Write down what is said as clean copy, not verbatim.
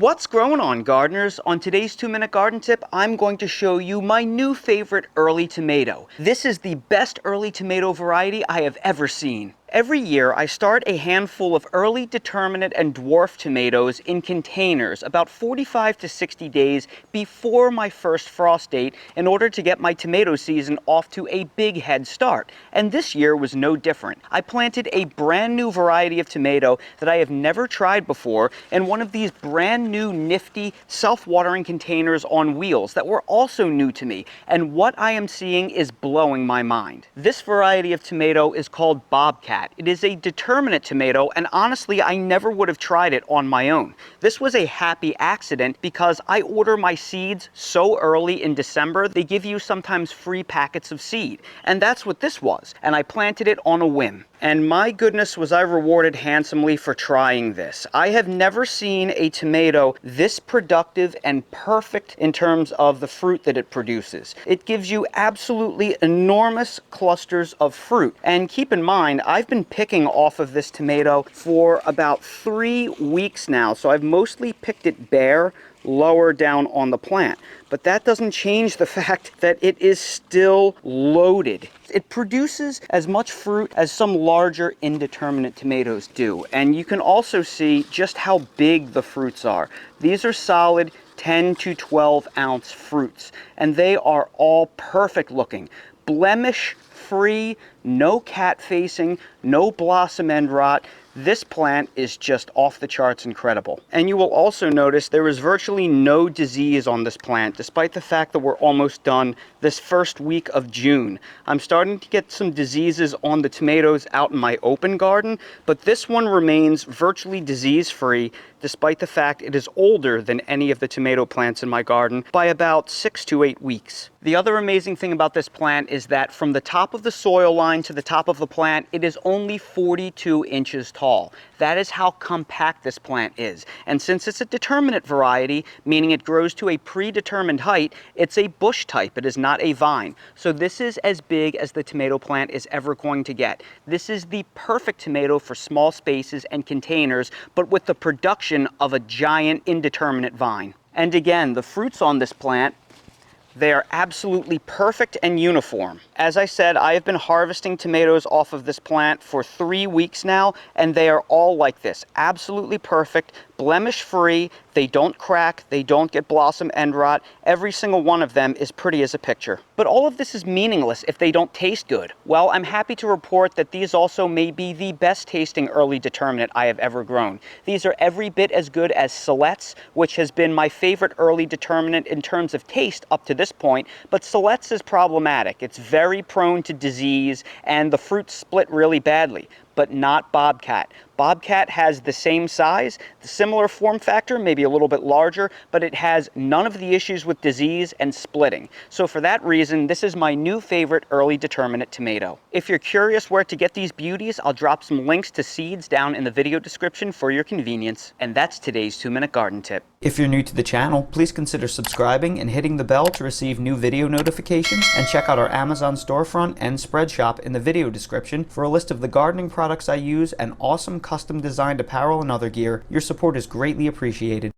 What's growing on, gardeners? On today's 2-minute garden tip, I'm going to show you my new favorite early tomato. This is the best early tomato variety I have ever seen. Every year, I start a handful of early determinate and dwarf tomatoes in containers about 45 to 60 days before my first frost date in order to get my tomato season off to a big head start. And this year was no different. I planted a brand new variety of tomato that I have never tried before in one of these brand new nifty self-watering containers on wheels that were also new to me. And what I am seeing is blowing my mind. This variety of tomato is called Bobcat. It is a determinate tomato, and honestly, I never would have tried it on my own. This was a happy accident because I order my seeds so early in December, they give you sometimes free packets of seed. And that's what this was. And I planted it on a whim. And my goodness, was I rewarded handsomely for trying this. I have never seen a tomato this productive and perfect in terms of the fruit that it produces. It gives you absolutely enormous clusters of fruit. And keep in mind, I've been picking off of this tomato for about 3 weeks now, so I've mostly picked it bare lower down on the plant. But that doesn't change the fact that it is still loaded. It produces as much fruit as some larger indeterminate tomatoes do. And you can also see just how big the fruits are. These are solid 10 to 12 ounce fruits, and they are all perfect looking. Blemish free, no cat facing, no blossom end rot. This plant is just off the charts incredible. And you will also notice there is virtually no disease on this plant, despite the fact that we're almost done this first week of June. I'm starting to get some diseases on the tomatoes out in my open garden, but this one remains virtually disease-free, despite the fact it is older than any of the tomato plants in my garden by about 6 to 8 weeks. The other amazing thing about this plant is that from the top of the soil line to the top of the plant, it is only 42 inches tall. That is how compact this plant is. And since it's a determinate variety, meaning it grows to a predetermined height, it's a bush type. It is not a vine. So this is as big as the tomato plant is ever going to get. This is the perfect tomato for small spaces and containers, but with the production of a giant indeterminate vine. And again, the fruits on this plant, they are absolutely perfect and uniform. As I said, I have been harvesting tomatoes off of this plant for 3 weeks now, and they are all like this. Absolutely perfect, blemish free, they don't crack, they don't get blossom end rot. Every single one of them is pretty as a picture. But all of this is meaningless if they don't taste good. Well, I'm happy to report that these also may be the best tasting early determinate I have ever grown. These are every bit as good as Silet's, which has been my favorite early determinate in terms of taste up to this point, but Silet's is problematic. It's very prone to disease and the fruits split really badly, but not Bobcat. Bobcat has the same size, the similar form factor, maybe a little bit larger, but it has none of the issues with disease and splitting. So for that reason, this is my new favorite early determinate tomato. If you're curious where to get these beauties, I'll drop some links to seeds down in the video description for your convenience. And that's today's 2-minute garden tip. If you're new to the channel, please consider subscribing and hitting the bell to receive new video notifications, and check out our Amazon storefront and spread shop in the video description for a list of the gardening products I use and awesome custom designed apparel and other gear. Your support is greatly appreciated.